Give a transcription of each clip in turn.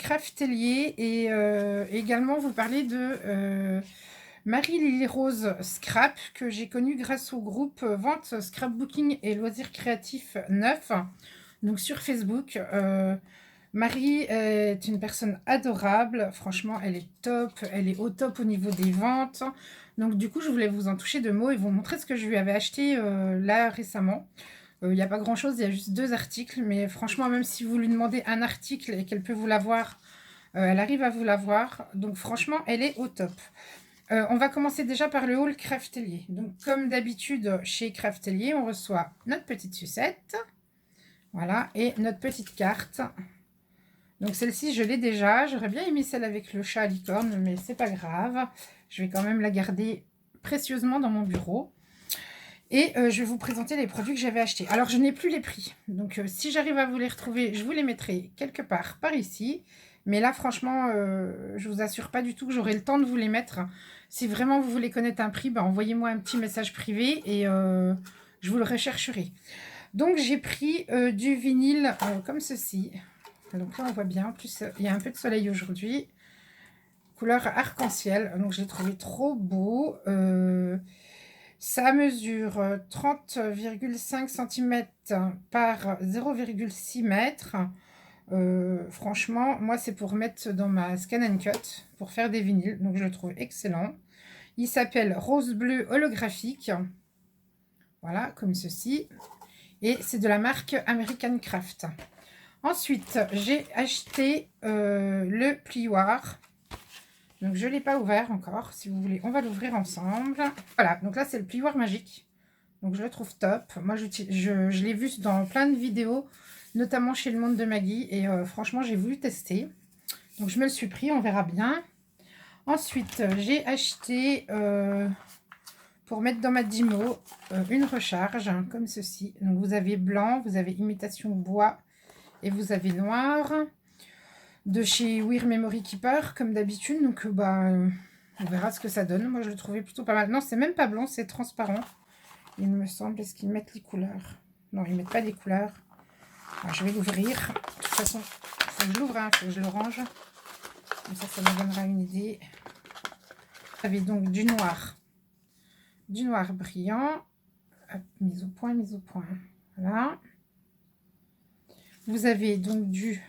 Craftelier et également vous parler de Marie-Lily Rose Scrap que j'ai connue grâce au groupe Vente Scrapbooking et Loisirs Créatifs 9, donc sur Facebook. Marie est une personne adorable, franchement elle est top, elle est au top au niveau des ventes. Donc du coup je voulais vous en toucher 2 mots et vous montrer ce que je lui avais acheté là récemment. Il n'y a pas grand chose, il y a juste 2 articles, mais franchement même si vous lui demandez un article et qu'elle peut vous l'avoir, elle arrive à vous l'avoir. Donc franchement elle est au top. On va commencer déjà par le haul Craftelier. Donc comme d'habitude chez Craftelier, on reçoit notre petite sucette, voilà, et notre petite carte. Donc celle-ci, je l'ai déjà. J'aurais bien aimé celle avec le chat à licorne, mais c'est pas grave. Je vais quand même la garder précieusement dans mon bureau. Et je vais vous présenter les produits que j'avais achetés. Alors, je n'ai plus les prix. Donc, si j'arrive à vous les retrouver, je vous les mettrai quelque part par ici. Mais là, franchement, je vous assure pas du tout que j'aurai le temps de vous les mettre. Si vraiment vous voulez connaître un prix, bah, envoyez-moi un petit message privé et je vous le rechercherai. Donc, j'ai pris du vinyle comme ceci. Donc là, on voit bien. En plus, il y a un peu de soleil aujourd'hui. Couleur arc-en-ciel. Donc, je l'ai trouvé trop beau. Ça mesure 30,5 cm par 0,6 m. Franchement, moi, c'est pour mettre dans ma Scan Cut, pour faire des vinyles. Donc, je le trouve excellent. Il s'appelle Rose Bleu Holographique. Voilà, comme ceci. Et c'est de la marque American Craft. Ensuite, j'ai acheté le plioir. Donc, je ne l'ai pas ouvert encore. Si vous voulez, on va l'ouvrir ensemble. Voilà, donc là, c'est le plioir magique. Donc, je le trouve top. Moi, je l'ai vu dans plein de vidéos, notamment chez Le Monde de Maggie. Et franchement, j'ai voulu tester. Donc, je me le suis pris, on verra bien. Ensuite, j'ai acheté, pour mettre dans ma Dymo, une recharge, hein, comme ceci. Donc, vous avez blanc, vous avez imitation bois et vous avez noir. De chez Weir Memory Keeper, comme d'habitude. Donc, on verra ce que ça donne. Moi, je le trouvais plutôt pas mal. Non, c'est même pas blanc, c'est transparent. Il me semble. Est-ce qu'ils mettent les couleurs? Non, ils mettent pas les couleurs. Alors, je vais l'ouvrir. De toute façon, il faut que je l'ouvre, il faut que je le range. Comme ça me donnera une idée. Vous avez donc du noir brillant. Hop, mise au point, mise au point. Voilà. Vous avez donc du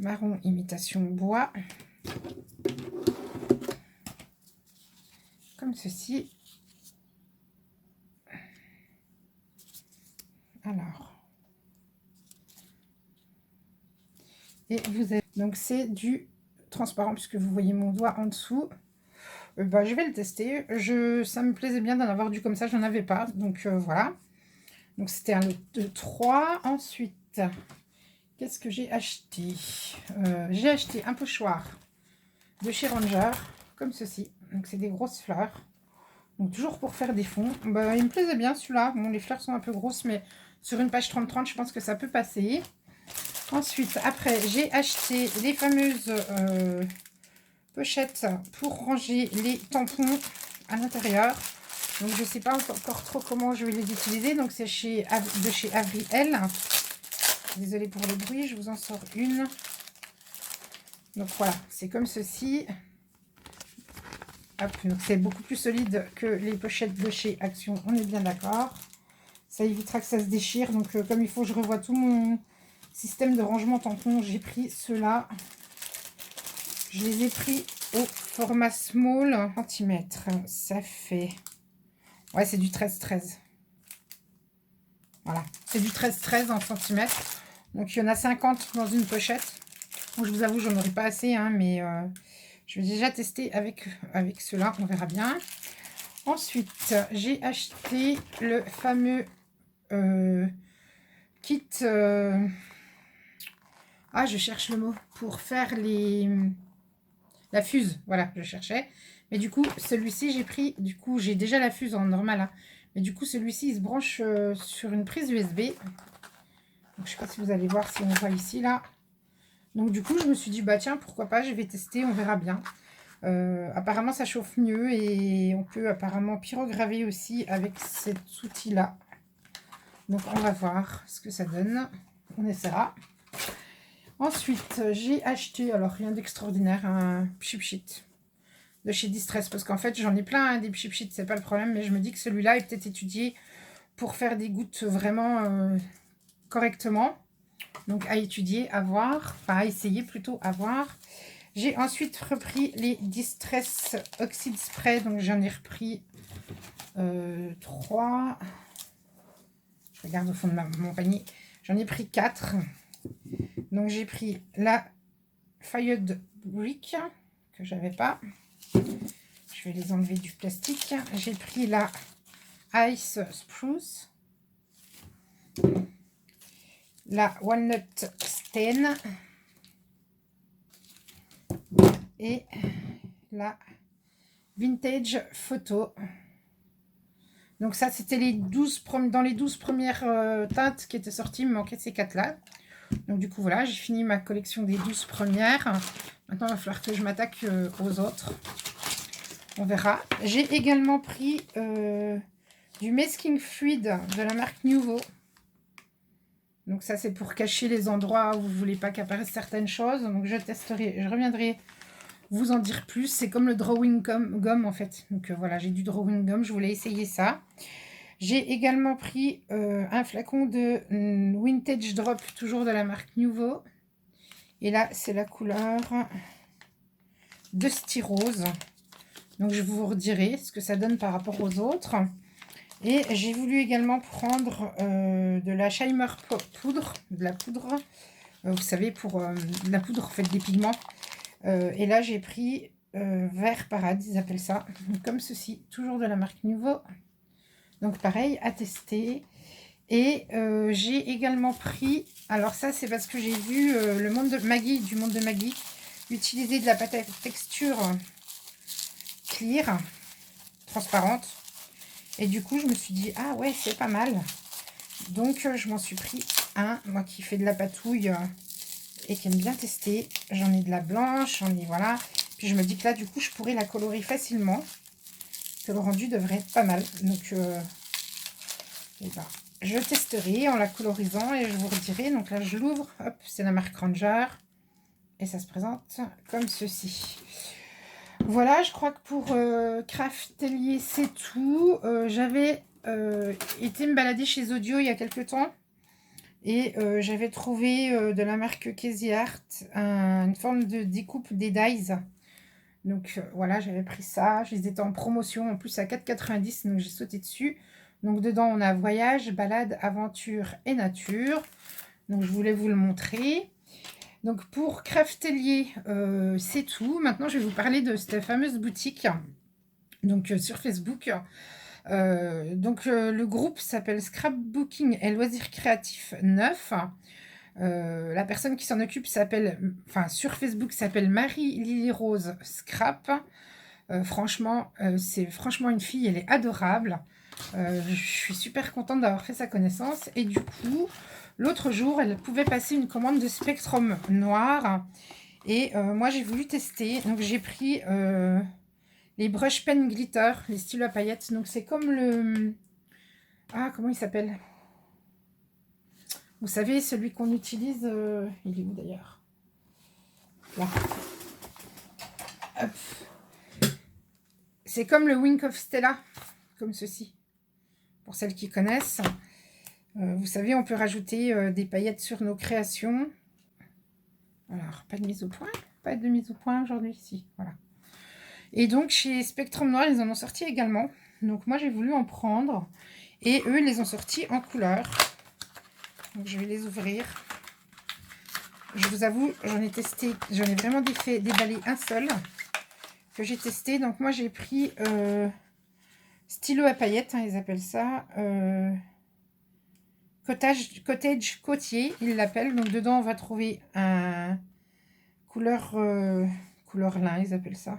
marron imitation bois. Comme ceci. Alors. Et vous avez... Donc, c'est du transparent, puisque vous voyez mon doigt en dessous. Je vais le tester. Ça me plaisait bien d'en avoir du comme ça. J'en avais pas. Donc, voilà. Donc, c'était un lot de 3. Ensuite, qu'est-ce que j'ai acheté? J'ai acheté un pochoir de chez Ranger, comme ceci. Donc, c'est des grosses fleurs. Donc, toujours pour faire des fonds. Il me plaisait bien celui-là. Bon, les fleurs sont un peu grosses, mais sur une page 30-30, je pense que ça peut passer. Ensuite, après, j'ai acheté les fameuses pochettes pour ranger les tampons à l'intérieur. Donc, je ne sais pas encore trop comment je vais les utiliser. Donc, c'est de chez Avril. Désolée pour le bruit, je vous en sors une. Donc, voilà, c'est comme ceci. Hop, donc c'est beaucoup plus solide que les pochettes de chez Action, on est bien d'accord. Ça évitera que ça se déchire. Donc, comme il faut, je revois tout mon système de rangement tampon. J'ai pris ceux-là. Je les ai pris au format small centimètres. Ça fait... Ouais, c'est du 13-13. Voilà, c'est du 13-13 en centimètres. Donc, il y en a 50 dans une pochette. Donc, je vous avoue, j'en aurai pas assez, hein, mais je vais déjà tester avec ceux-là. On verra bien. Ensuite, j'ai acheté le fameux kit... Ah, je cherche le mot. Pour faire la fuse. Voilà, je cherchais. Mais du coup, celui-ci, j'ai pris... Du coup, j'ai déjà la fuse en normal. Hein. Mais du coup, celui-ci, il se branche sur une prise USB. Donc, je sais pas si vous allez voir, si on voit ici, là. Donc, du coup, je me suis dit, bah tiens, pourquoi pas, je vais tester, on verra bien. Apparemment, ça chauffe mieux et on peut apparemment pyrograver aussi avec cet outil-là. Donc, on va voir ce que ça donne. On essaiera. Ensuite, j'ai acheté, alors rien d'extraordinaire, un Pchit de chez Distress. Parce qu'en fait, j'en ai plein, hein, des Pchit, c'est pas le problème. Mais je me dis que celui-là est peut-être étudié pour faire des gouttes vraiment correctement. Donc, à étudier, à voir. Enfin, à essayer plutôt, à voir. J'ai ensuite repris les Distress Oxide Spray. Donc, j'en ai repris 3. Je regarde au fond de mon panier. J'en ai pris 4. Donc, j'ai pris la Fired Brick, que j'avais pas. Je vais les enlever du plastique. J'ai pris la Ice Spruce. La Walnut Stain. Et la Vintage Photo. Donc ça, c'était les 12 dans les 12 premières teintes qui étaient sorties. Il me manquait ces 4-là. Donc du coup, voilà, j'ai fini ma collection des 12 premières. Maintenant, il va falloir que je m'attaque aux autres. On verra. J'ai également pris du Masking Fluid de la marque Nuvo. Donc ça, c'est pour cacher les endroits où vous ne voulez pas qu'apparaissent certaines choses. Donc je testerai, je reviendrai vous en dire plus. C'est comme le Drawing Gum en fait. Donc voilà, j'ai du Drawing Gum, je voulais essayer ça. J'ai également pris un flacon de Vintage Drop, toujours de la marque Nuvo. Et là, c'est la couleur Dusty Rose. Donc, je vous redirai ce que ça donne par rapport aux autres. Et j'ai voulu également prendre de la Shimer poudre, de la poudre. Vous savez, pour de la poudre, faites des pigments. Et là, j'ai pris Vert Parade, ils appellent ça. Comme ceci, toujours de la marque Nuvo. Donc, pareil, à tester. Et j'ai également pris, alors ça c'est parce que j'ai vu le monde de Maggie, du monde de Maggie, utiliser de la pâte à texture clear, transparente. Et du coup je me suis dit, ah ouais c'est pas mal. Donc je m'en suis pris un, moi qui fais de la patouille et qui aime bien tester. J'en ai de la blanche, j'en ai voilà. Puis je me dis que là du coup je pourrais la colorer facilement. Que le rendu devrait être pas mal. Donc et ben, je testerai en la colorisant et je vous redirai. Donc là, je l'ouvre. Hop, c'est la marque Ranger. Et ça se présente comme ceci. Voilà, je crois que pour Craftelier, c'est tout. J'avais été me balader chez Audio il y a quelques temps. Et j'avais trouvé de la marque Casey Art une forme de découpe des dies. Donc voilà, j'avais pris ça. Je les étais en promotion en plus à 4,90. Donc j'ai sauté dessus. Donc dedans, on a voyage, balade, aventure et nature. Donc je voulais vous le montrer. Donc pour Craftelier, c'est tout. Maintenant, je vais vous parler de cette fameuse boutique. Donc sur Facebook. Le groupe s'appelle Scrapbooking et Loisirs Créatifs 9. La personne qui s'en occupe s'appelle, enfin sur Facebook s'appelle Marie-Lily Rose Scrap. Franchement, c'est franchement une fille, elle est adorable. Je suis super contente d'avoir fait sa connaissance. Et du coup, l'autre jour, elle pouvait passer une commande de Spectrum noir. Et moi, j'ai voulu tester. Donc, j'ai pris les brush pen glitter, les stylos à paillettes. Donc, c'est comme le... Ah, comment il s'appelle? Vous savez, celui qu'on utilise... il est où d'ailleurs? Là. Hop. C'est comme le Wink of Stella, comme ceci. Pour celles qui connaissent. Vous savez, on peut rajouter des paillettes sur nos créations. Alors, pas de mise au point. Pas de mise au point aujourd'hui, si. Voilà. Et donc, chez Spectrum Noir, ils en ont sorti également. Donc, moi, j'ai voulu en prendre. Et eux, ils les ont sortis en couleur. Donc, je vais les ouvrir. Je vous avoue, j'en ai testé. J'en ai vraiment déballé un seul que j'ai testé. Donc, moi, j'ai pris stylo à paillettes, hein, ils appellent ça. Cottage côtier, ils l'appellent. Donc, dedans, on va trouver un couleur lin, ils appellent ça.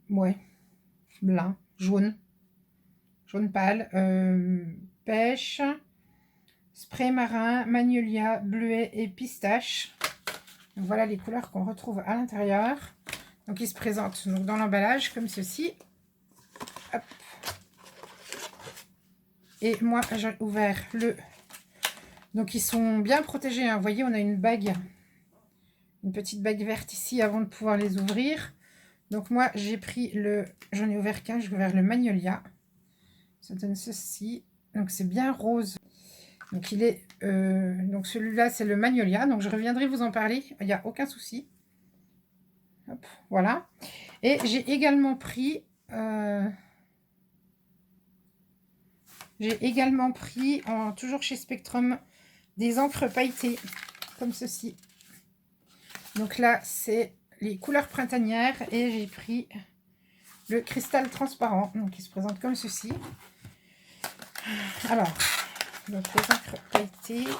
Ouais, lin, jaune pâle, pêche, spray marin, magnolia, bleuet et pistache. Donc, voilà les couleurs qu'on retrouve à l'intérieur. Donc, ils se présentent donc, dans l'emballage comme ceci. Hop. Et moi, j'ai ouvert le... Donc, ils sont bien protégés. Hein. Vous voyez, on a une bague une petite bague verte ici avant de pouvoir les ouvrir. Donc moi, j'ai pris j'en ai ouvert qu'un, j'ai ouvert le Magnolia. Ça donne ceci. Donc c'est bien rose. Donc il est, donc celui-là c'est le Magnolia. Donc je reviendrai vous en parler. Il n'y a aucun souci. Hop, voilà. Et j'ai également pris, toujours chez Spectrum, des encres pailletées comme ceci. Donc là c'est les couleurs printanières et j'ai pris le cristal transparent. Donc il se présente comme ceci. Alors, donc les encres pailletées.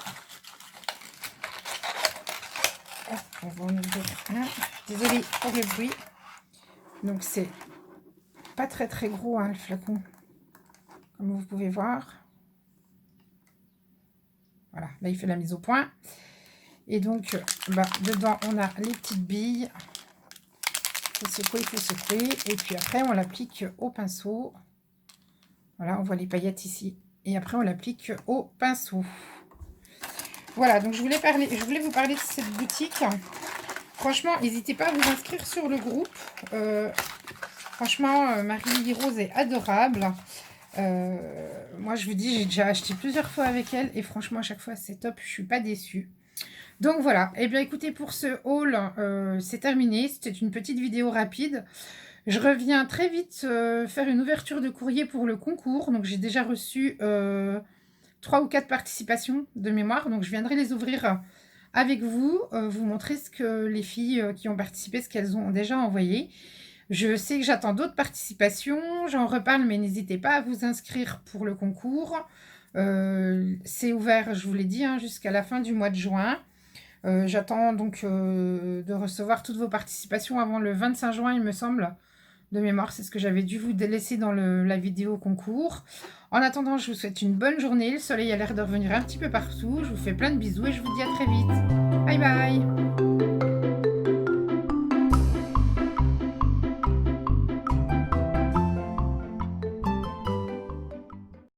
Hop, on va en ouvrir un. Désolée pour le bruit. Donc c'est pas très très gros hein, le flacon, comme vous pouvez voir. Voilà, là il fait la mise au point. Et donc dedans on a les petites billes. Il faut secouer. Et puis après on l'applique au pinceau. Voilà, on voit les paillettes ici. Et après on l'applique au pinceau. Voilà, donc je voulais vous parler de cette boutique. Franchement, n'hésitez pas à vous inscrire sur le groupe. Franchement, Marie-Lily Rose est adorable. Moi, je vous dis, j'ai déjà acheté plusieurs fois avec elle. Et franchement, à chaque fois, c'est top. Je ne suis pas déçue. Donc voilà. Eh bien, écoutez, pour ce haul, c'est terminé. C'était une petite vidéo rapide. Je reviens très vite faire une ouverture de courrier pour le concours. Donc, j'ai déjà reçu 3 ou 4 participations de mémoire. Donc, je viendrai les ouvrir avec vous, vous montrer ce que les filles qui ont participé, ce qu'elles ont déjà envoyé. Je sais que j'attends d'autres participations, j'en reparle, mais n'hésitez pas à vous inscrire pour le concours. C'est ouvert, je vous l'ai dit, hein, jusqu'à la fin du mois de juin. J'attends donc de recevoir toutes vos participations avant le 25 juin, il me semble. De mémoire, c'est ce que j'avais dû vous laisser dans la vidéo concours. En attendant, je vous souhaite une bonne journée. Le soleil a l'air de revenir un petit peu partout. Je vous fais plein de bisous et je vous dis à très vite. Bye bye!